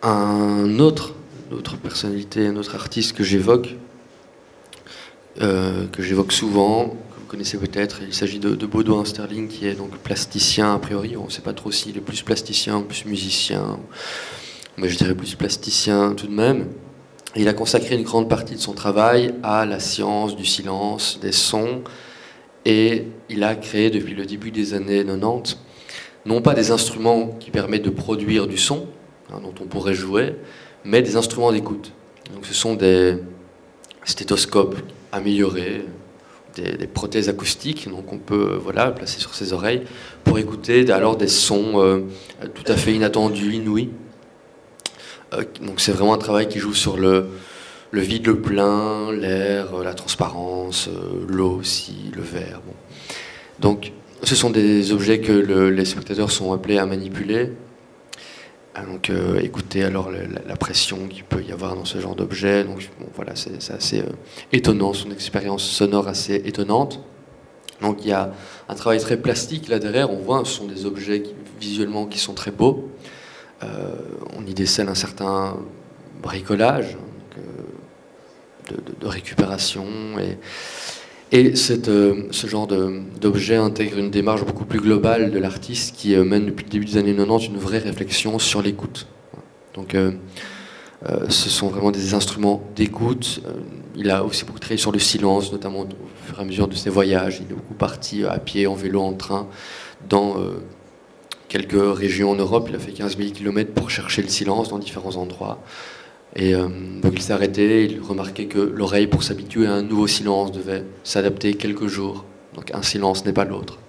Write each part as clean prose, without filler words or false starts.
Autre personnalité, un autre artiste que j'évoque souvent, que vous connaissez peut-être, il s'agit de Baudouin Sterling, qui est donc plasticien a priori. On ne sait pas trop s'il est plus plasticien, plus musicien, mais je dirais plus plasticien tout de même. Il a consacré une grande partie de son travail à la science du silence, des sons, et il a créé depuis le début des années 90, non pas des instruments qui permettent de produire du son, dont on pourrait jouer, mais des instruments d'écoute. Donc ce sont des stéthoscopes améliorés, des prothèses acoustiques, donc on peut placer sur ses oreilles pour écouter alors des sons tout à fait inattendus, inouïs. Donc c'est vraiment un travail qui joue sur le vide, le plein, l'air, la transparence, l'eau aussi, le verre. Bon. Donc ce sont des objets que les spectateurs sont appelés à manipuler. Donc écouter alors la pression qu'il peut y avoir dans ce genre d'objet. Donc bon, voilà, c'est assez étonnant, son expérience sonore assez étonnante. Donc il y a un travail très plastique là derrière, on voit, ce sont des objets visuellement qui sont très beaux. On y décèle un certain bricolage, de récupération, et ce genre d'objet intègre une démarche beaucoup plus globale de l'artiste qui mène depuis le début des années 90 une vraie réflexion sur l'écoute. Donc ce sont vraiment des instruments d'écoute. Il a aussi beaucoup travaillé sur le silence, notamment au fur et à mesure de ses voyages. Il est beaucoup parti à pied, en vélo, en train, dans quelques régions en Europe. Il a fait 15 000 km pour chercher le silence dans différents endroits. Et donc il s'est arrêté, il remarquait que l'oreille, pour s'habituer à un nouveau silence, devait s'adapter quelques jours. Donc un silence n'est pas l'autre.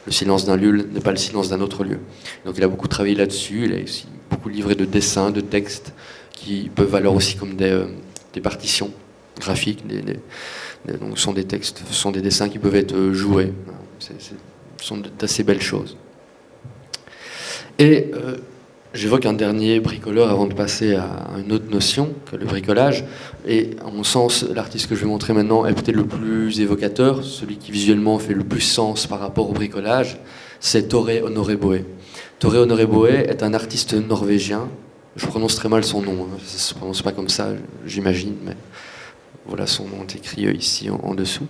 Le silence d'un lieu n'est pas le silence d'un autre lieu. Donc il a beaucoup travaillé là-dessus, il a aussi beaucoup livré de dessins, de textes, qui peuvent alors aussi comme des partitions graphiques. Donc ce sont des textes, ce sont des dessins qui peuvent être joués. Ce sont d'assez belles choses. Et j'évoque un dernier bricoleur avant de passer à une autre notion que le bricolage. Et à mon sens, l'artiste que je vais montrer maintenant est peut-être le plus évocateur, celui qui visuellement fait le plus sens par rapport au bricolage, c'est Tore Honoré-Boe. Tore Honoré-Boe est un artiste norvégien. Je prononce très mal son nom, ça ne se prononce pas comme ça, j'imagine, mais voilà, son nom est écrit ici en dessous.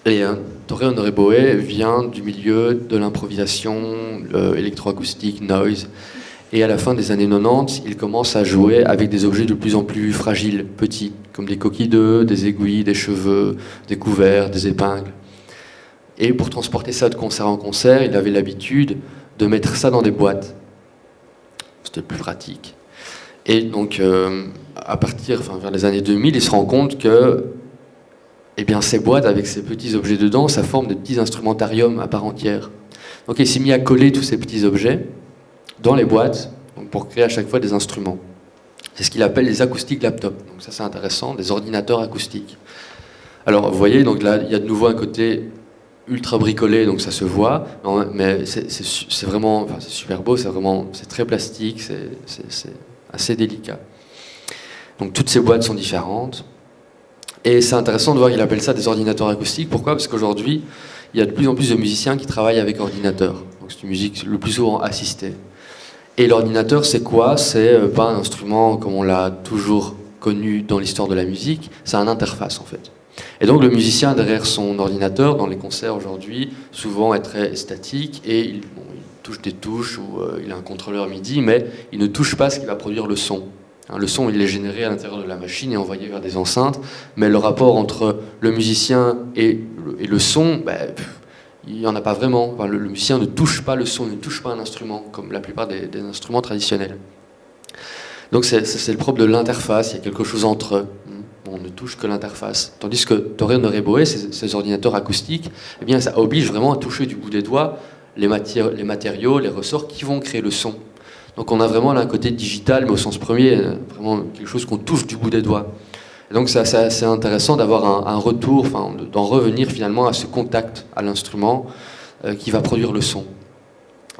Et Tore Honoré-Boe vient du milieu de l'improvisation électroacoustique, noise. Et à la fin des années 90, il commence à jouer avec des objets de plus en plus fragiles, petits, comme des coquilles d'œufs, des aiguilles, des cheveux, des couverts, des épingles. Et pour transporter ça de concert en concert, il avait l'habitude de mettre ça dans des boîtes. C'était plus pratique. Et donc, vers les années 2000, il se rend compte que ces boîtes, avec ces petits objets dedans, ça forme des petits instrumentariums à part entière. Donc il s'est mis à coller tous ces petits objets dans les boîtes, donc pour créer à chaque fois des instruments. C'est ce qu'il appelle les acoustiques laptop. Donc ça c'est intéressant, des ordinateurs acoustiques. Alors vous voyez, donc là il y a de nouveau un côté ultra bricolé, donc ça se voit, mais c'est vraiment, c'est super beau, c'est très plastique, c'est assez délicat. Donc toutes ces boîtes sont différentes. Et c'est intéressant de voir qu'il appelle ça des ordinateurs acoustiques. Pourquoi ? Parce qu'aujourd'hui, il y a de plus en plus de musiciens qui travaillent avec ordinateur. Donc c'est une musique le plus souvent assistée. Et l'ordinateur, c'est quoi ? C'est pas un instrument comme on l'a toujours connu dans l'histoire de la musique, c'est un interface en fait. Et donc le musicien derrière son ordinateur, dans les concerts aujourd'hui, souvent est très statique et il touche des touches ou il a un contrôleur MIDI, mais il ne touche pas ce qui va produire le son. Le son, il est généré à l'intérieur de la machine et envoyé vers des enceintes, mais le rapport entre le musicien et le son, il n'y en a pas vraiment. Le musicien ne touche pas le son, il ne touche pas un instrument, comme la plupart des instruments traditionnels. Donc c'est le propre de l'interface, il y a quelque chose entre eux. On ne touche que l'interface. Tandis que Tore Honoré-Boe, ces ordinateurs acoustiques, ça oblige vraiment à toucher du bout des doigts les matériaux, les ressorts qui vont créer le son. Donc on a vraiment là un côté digital, mais au sens premier, vraiment quelque chose qu'on touche du bout des doigts. Et donc c'est assez intéressant d'avoir un retour, d'en revenir finalement à ce contact à l'instrument qui va produire le son.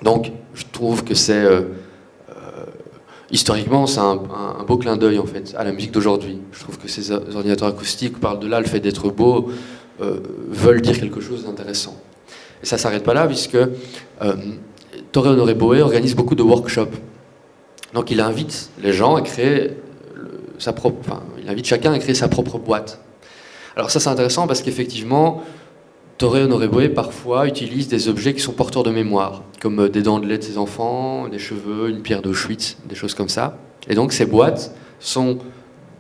Donc je trouve que c'est, historiquement, c'est un beau clin d'œil en fait à la musique d'aujourd'hui. Je trouve que ces ordinateurs acoustiques, par-delà le fait d'être beaux, veulent dire quelque chose d'intéressant. Et ça ne s'arrête pas là, puisque Tore Honoré-Boe organise beaucoup de workshops. Donc il invite les gens à créer il invite chacun à créer sa propre boîte. Alors ça c'est intéressant parce qu'effectivement, Torre Honoreboe parfois utilise des objets qui sont porteurs de mémoire, comme des dents de lait de ses enfants, des cheveux, une pierre d'Auschwitz, des choses comme ça. Et donc ces boîtes sont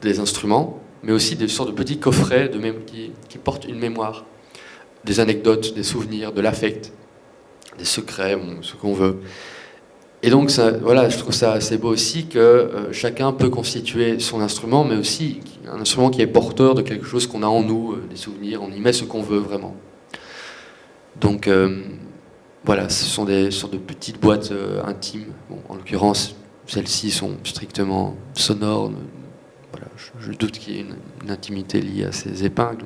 des instruments, mais aussi des sortes de petits coffrets qui portent une mémoire, des anecdotes, des souvenirs, de l'affect, des secrets, ce qu'on veut. Et donc voilà, je trouve ça assez beau aussi que chacun peut constituer son instrument, mais aussi un instrument qui est porteur de quelque chose qu'on a en nous, des souvenirs, on y met ce qu'on veut vraiment. Donc voilà, ce sont des sortes de petites boîtes intimes. Bon, en l'occurrence, celles-ci sont strictement sonores. Voilà, je doute qu'il y ait une intimité liée à ces épingles.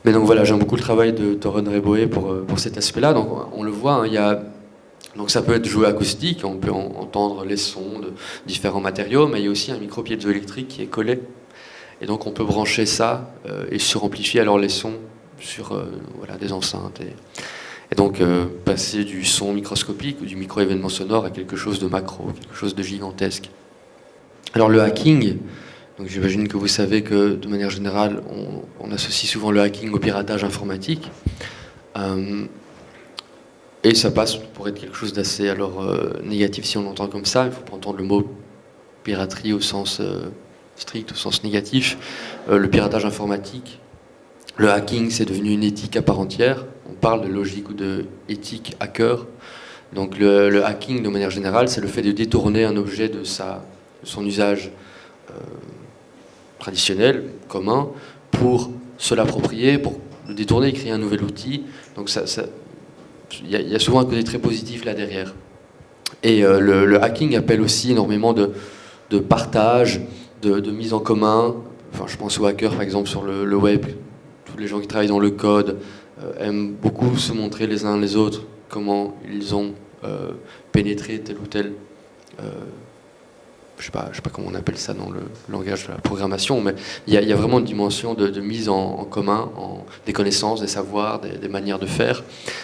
Mais donc voilà, j'aime beaucoup le travail de Torre Honoreboe pour cet aspect-là. Donc on le voit, hein, donc ça peut être joué acoustique, on peut entendre les sons de différents matériaux, mais il y a aussi un micro piézoélectrique qui est collé. Et donc on peut brancher ça et suramplifier alors les sons sur des enceintes. Et donc passer du son microscopique ou du micro-événement sonore à quelque chose de macro, quelque chose de gigantesque. Alors le hacking, donc j'imagine que vous savez que de manière générale, on associe souvent le hacking au piratage informatique. Et ça passe pour être quelque chose d'assez négatif si on l'entend comme ça. Il ne faut pas entendre le mot piraterie au sens strict, au sens négatif. Le piratage informatique, le hacking, c'est devenu une éthique à part entière. On parle de logique ou de éthique hacker. Donc le hacking, de manière générale, c'est le fait de détourner un objet de son usage traditionnel, commun, pour se l'approprier, pour le détourner et créer un nouvel outil. Donc il y a souvent un côté très positif là derrière. Et le hacking appelle aussi énormément de partage, de mise en commun. Enfin, je pense aux hackers, par exemple, sur le web. Tous les gens qui travaillent dans le code aiment beaucoup se montrer les uns les autres comment ils ont pénétré tel ou tel... je sais pas comment on appelle ça dans le langage de la programmation, mais il y a vraiment une dimension de mise en commun, des connaissances, des savoirs, des manières de faire.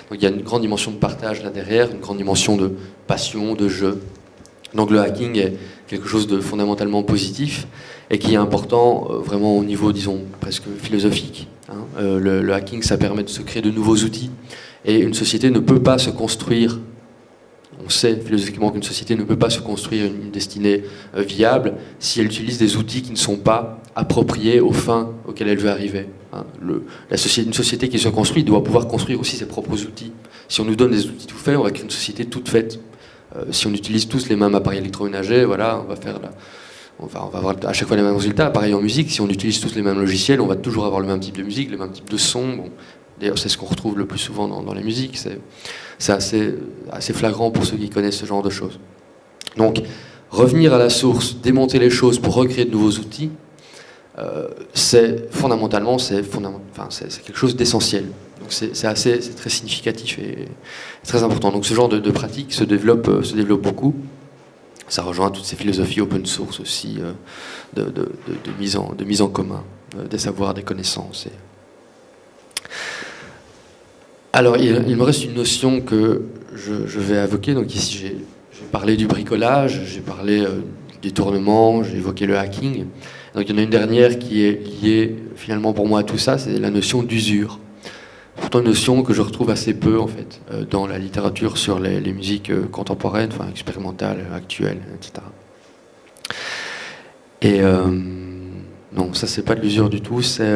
Donc il y a une grande dimension de partage là derrière, une grande dimension de passion, de jeu. Donc le hacking est quelque chose de fondamentalement positif et qui est important vraiment au niveau, disons, presque philosophique. Hein. Le hacking, ça permet de se créer de nouveaux outils et une société ne peut pas se construire. On sait philosophiquement qu'une société ne peut pas se construire une destinée viable si elle utilise des outils qui ne sont pas appropriés aux fins auxquelles elle veut arriver. Hein. Une société qui se construit doit pouvoir construire aussi ses propres outils. Si on nous donne des outils tout faits, on va créer une société toute faite. Si on utilise tous les mêmes appareils électroménagers, voilà, on va avoir à chaque fois les mêmes résultats. Pareil en musique, si on utilise tous les mêmes logiciels, on va toujours avoir le même type de musique, le même type de son. Bon. D'ailleurs, c'est ce qu'on retrouve le plus souvent dans les musiques. C'est assez flagrant pour ceux qui connaissent ce genre de choses. Donc, revenir à la source, démonter les choses pour recréer de nouveaux outils, c'est quelque chose d'essentiel. Donc, c'est très significatif et très important. Donc, ce genre de pratique se développe beaucoup. Ça rejoint toutes ces philosophies open source aussi, de mise en commun des savoirs, des connaissances. Alors, il me reste une notion que je vais évoquer. Donc ici, j'ai parlé du bricolage, j'ai parlé du détournement, j'ai évoqué le hacking. Donc il y en a une dernière qui est liée finalement pour moi à tout ça, c'est la notion d'usure. Pourtant une notion que je retrouve assez peu en fait dans la littérature sur les musiques contemporaines, enfin expérimentales, actuelles, etc. Et non, ça c'est pas de l'usure du tout, c'est...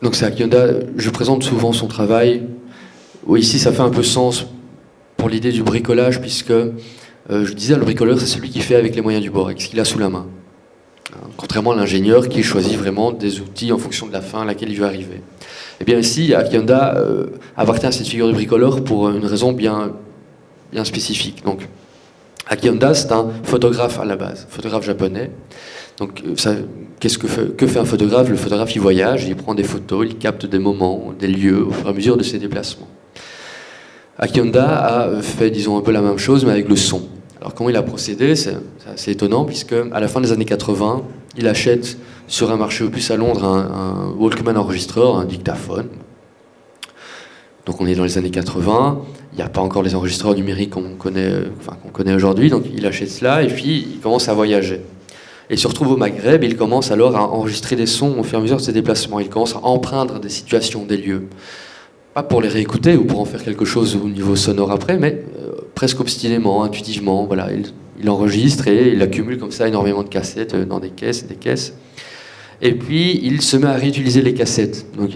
Donc c'est Akionda, je présente souvent son travail. Oui, ici ça fait un peu sens pour l'idée du bricolage, puisque je disais, le bricoleur c'est celui qui fait avec les moyens du bord, avec ce qu'il a sous la main. Contrairement à l'ingénieur qui choisit vraiment des outils en fonction de la fin à laquelle il veut arriver. Et bien ici, Akionda appartient à cette figure du bricoleur pour une raison bien spécifique. Donc, Akionda, c'est un photographe à la base, photographe japonais. Donc, que fait un photographe? Le photographe, il voyage, il prend des photos, il capte des moments, des lieux au fur et à mesure de ses déplacements. Akionda a fait, disons, un peu la même chose, mais avec le son. Alors, comment il a procédé? C'est assez étonnant, puisque à la fin des années 80, il achète sur un marché aux puces à Londres un Walkman enregistreur, un dictaphone, Donc on est dans les années 80, il n'y a pas encore les enregistreurs numériques qu'on connaît aujourd'hui, donc il achète cela et puis il commence à voyager. Et il se retrouve au Maghreb et il commence alors à enregistrer des sons au fur et à mesure de ses déplacements. Il commence à empreindre des situations, des lieux. Pas pour les réécouter ou pour en faire quelque chose au niveau sonore après, mais presque obstinément, intuitivement. Voilà, il enregistre et il accumule comme ça énormément de cassettes dans des caisses et des caisses. Et puis il se met à réutiliser les cassettes. Donc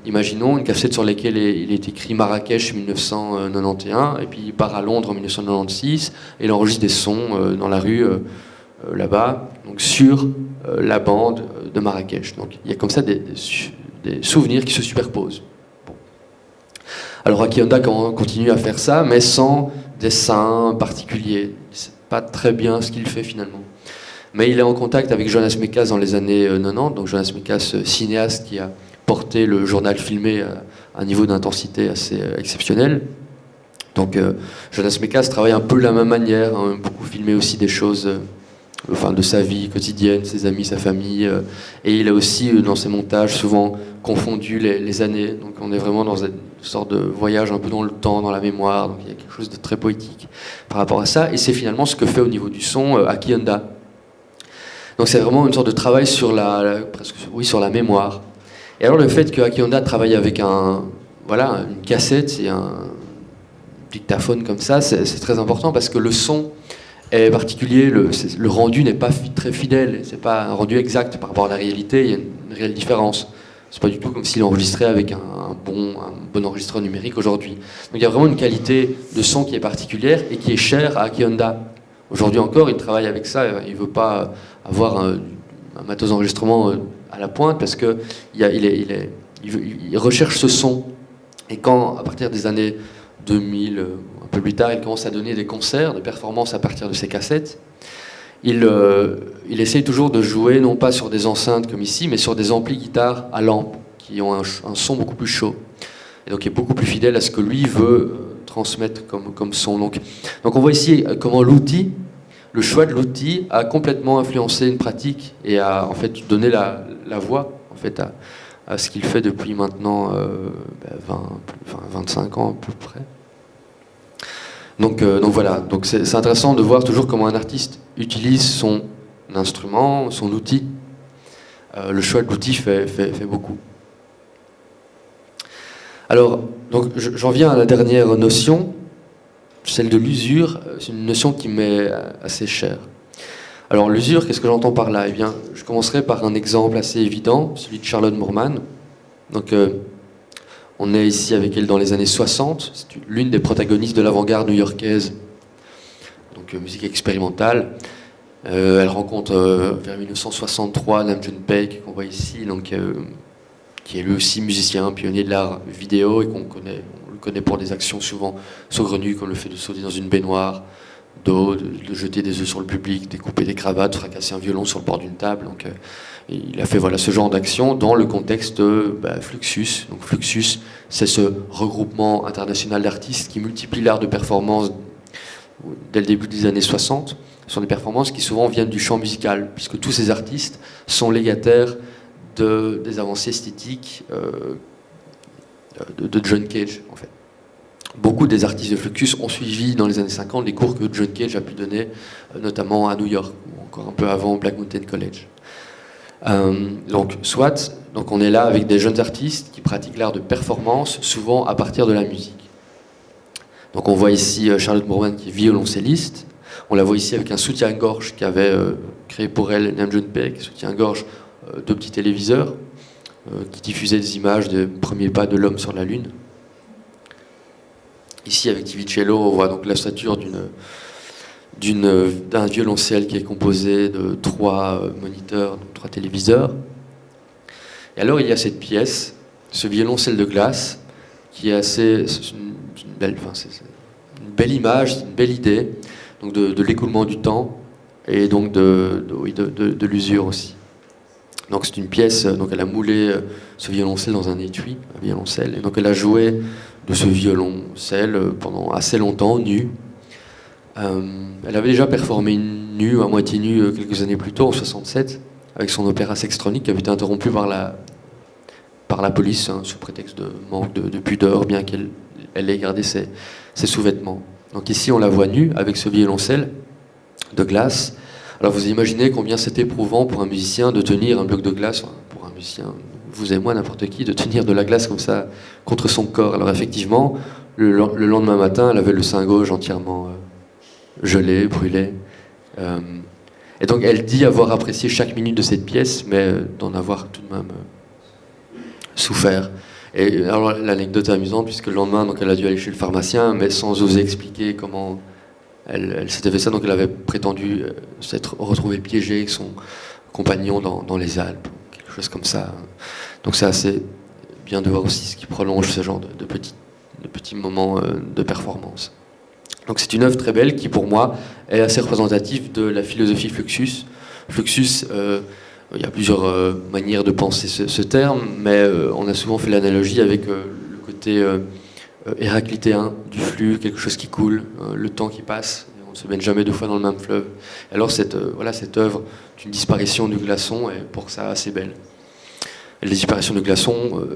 imaginons une cassette sur laquelle il est écrit Marrakech 1991, et puis il part à Londres en 1996, et il enregistre des sons dans la rue là-bas, donc sur la bande de Marrakech. Donc il y a comme ça des souvenirs qui se superposent. Bon. Alors Aki Honda continue à faire ça, mais sans dessin particulier. C'est pas très bien ce qu'il fait finalement. Mais il est en contact avec Jonas Mekas dans les années 90, donc Jonas Mekas, cinéaste qui a porté le journal filmé à un niveau d'intensité assez exceptionnel. Donc Jonas Mekas travaille un peu de la même manière, hein, beaucoup filmé aussi des choses de sa vie quotidienne, ses amis, sa famille, et il a aussi dans ses montages souvent confondu les années. Donc on est vraiment dans une sorte de voyage un peu dans le temps, dans la mémoire, donc il y a quelque chose de très poétique par rapport à ça, et c'est finalement ce que fait au niveau du son Aki Honda. Donc c'est vraiment une sorte de travail sur sur la mémoire. Et alors le fait que Aki Honda travaille avec une cassette et un dictaphone comme ça, c'est très important parce que le son est particulier, le rendu n'est pas très fidèle, c'est pas un rendu exact par rapport à la réalité, il y a une réelle différence. C'est pas du tout comme s'il enregistrait avec un bon enregistreur numérique aujourd'hui. Donc il y a vraiment une qualité de son qui est particulière et qui est chère à Aki Honda. Aujourd'hui encore, il travaille avec ça, il ne veut pas avoir un matos d'enregistrement à la pointe parce qu'il recherche ce son. Et quand, à partir des années 2000, un peu plus tard, il commence à donner des concerts, des performances à partir de ses cassettes, il essaye toujours de jouer, non pas sur des enceintes comme ici, mais sur des amplis guitares à lampe, qui ont un son beaucoup plus chaud. Et donc, il est beaucoup plus fidèle à ce que lui veut transmettre comme son. Donc on voit ici comment le choix de l'outil a complètement influencé une pratique et a en fait donné la voix en fait, à ce qu'il fait depuis maintenant 25 ans à peu près. Donc voilà, donc c'est intéressant de voir toujours comment un artiste utilise son instrument, son outil. Le choix de l'outil fait beaucoup. Alors, donc j'en viens à la dernière notion, celle de l'usure. C'est une notion qui m'est assez chère. Alors l'usure, qu'est-ce que j'entends par là? Eh bien, je commencerai par un exemple assez évident, celui de Charlotte Moorman. Donc, on est ici avec elle dans les années 60. C'est l'une des protagonistes de l'avant-garde new-yorkaise, donc musique expérimentale. Elle rencontre vers 1963 Nam June Paik, qu'on voit ici, donc, qui est lui aussi musicien, pionnier de l'art vidéo, et on le connaît pour des actions souvent saugrenues, comme le fait de sauter dans une baignoire d'eau, de jeter des œufs sur le public, découper des cravates, fracasser un violon sur le bord d'une table. Donc, il a fait ce genre d'action dans le contexte Fluxus. Donc Fluxus, c'est ce regroupement international d'artistes qui multiplie l'art de performance dès le début des années 60. Ce sont des performances qui souvent viennent du champ musical, puisque tous ces artistes sont légataires des avancées esthétiques de John Cage, en fait. Beaucoup des artistes de Fluxus ont suivi dans les années 50 les cours que John Cage a pu donner, notamment à New York, ou encore un peu avant Black Mountain College. Donc on est là avec des jeunes artistes qui pratiquent l'art de performance, souvent à partir de la musique. Donc on voit ici Charlotte Moorman qui est violoncelliste. On la voit ici avec un soutien-gorge qu'avait créé pour elle Nam June Paik, soutien-gorge de petits téléviseurs qui diffusait des images des premiers pas de l'homme sur la Lune. Ici, avec Tivicello, on voit donc la stature d'un violoncelle qui est composé de 3 moniteurs, donc 3 téléviseurs. Et alors, il y a cette pièce, ce violoncelle de glace, qui est une belle image, une belle idée, donc de l'écoulement du temps et donc de l'usure aussi. Donc c'est une pièce, donc elle a moulé ce violoncelle dans un étui, un violoncelle, et donc elle a joué de ce violoncelle pendant assez longtemps, nue. Elle avait déjà performé nue, à moitié nue, quelques années plus tôt, en 67, avec son opéra Sextronique, qui avait été interrompu par par la police, hein, sous prétexte de manque de pudeur, bien qu'elle ait gardé ses sous-vêtements. Donc ici, on la voit nue, avec ce violoncelle de glace. Alors vous imaginez combien c'est éprouvant pour un musicien de tenir un bloc de glace, enfin, pour un musicien, vous et moi, n'importe qui, de tenir de la glace comme ça contre son corps. Alors effectivement, le lendemain matin, elle avait le sein gauche entièrement gelé, brûlé. Et donc elle dit avoir apprécié chaque minute de cette pièce, mais d'en avoir tout de même souffert. Et alors l'anecdote est amusante, puisque le lendemain, donc, elle a dû aller chez le pharmacien, mais sans oser expliquer comment elle s'était fait ça. Donc elle avait prétendu s'être retrouvée piégée avec son compagnon dans les Alpes, quelque chose comme ça. Donc c'est assez bien de voir aussi ce qui prolonge ce genre de petits moments de performance. Donc c'est une œuvre très belle qui, pour moi, est assez représentative de la philosophie Fluxus. Fluxus, il y a plusieurs manières de penser ce terme, mais on a souvent fait l'analogie avec le côté héraclitéen du flux, quelque chose qui coule, le temps qui passe, on ne se baigne jamais deux fois dans le même fleuve. Alors cette œuvre d'une disparition du glaçon est pour ça assez belle. Et la disparition du glaçon,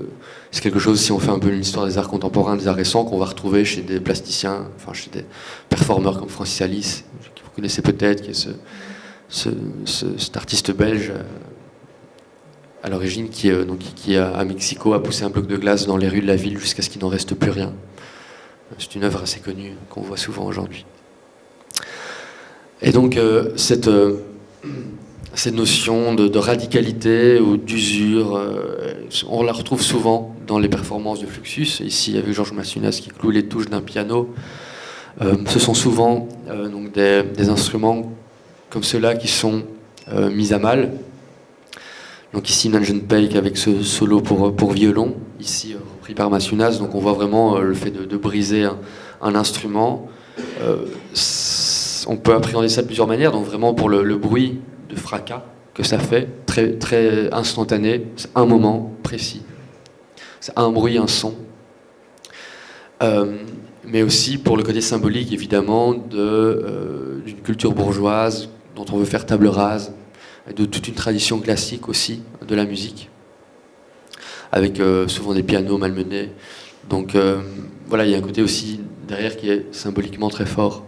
c'est quelque chose, si on fait un peu une histoire des arts contemporains, des arts récents, qu'on va retrouver chez des plasticiens, enfin chez des performeurs comme Francis Alice, que vous connaissez peut-être, qui est cet artiste belge à l'origine qui à Mexico a poussé un bloc de glace dans les rues de la ville jusqu'à ce qu'il n'en reste plus rien. C'est une œuvre assez connue qu'on voit souvent aujourd'hui. Et donc cette notion de radicalité ou d'usure, on la retrouve souvent dans les performances de Fluxus. Ici, avec Georges Massunas qui cloue les touches d'un piano. Ce sont souvent donc des instruments comme ceux-là qui sont mis à mal. Donc ici, Nanjen Peik avec ce solo pour violon, ici repris par Massunas. Donc on voit vraiment le fait de briser un instrument. On peut appréhender ça de plusieurs manières, donc vraiment pour le bruit de fracas que ça fait, très, très instantané, c'est un moment précis. C'est un bruit, un son. Mais aussi pour le côté symbolique, évidemment, d'une culture bourgeoise dont on veut faire table rase, et de toute une tradition classique aussi de la musique, avec souvent des pianos malmenés. Donc voilà, il y a un côté aussi derrière qui est symboliquement très fort.